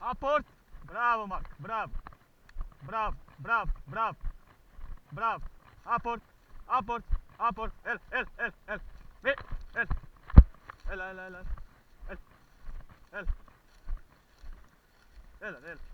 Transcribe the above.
Aport. Bravo, Mark. Bravo. Bravo. Bravo. Bravo. Bravo. Aport. Aport. Aport. El. El. El. El. El. El. El. El. El. El. El. El. El.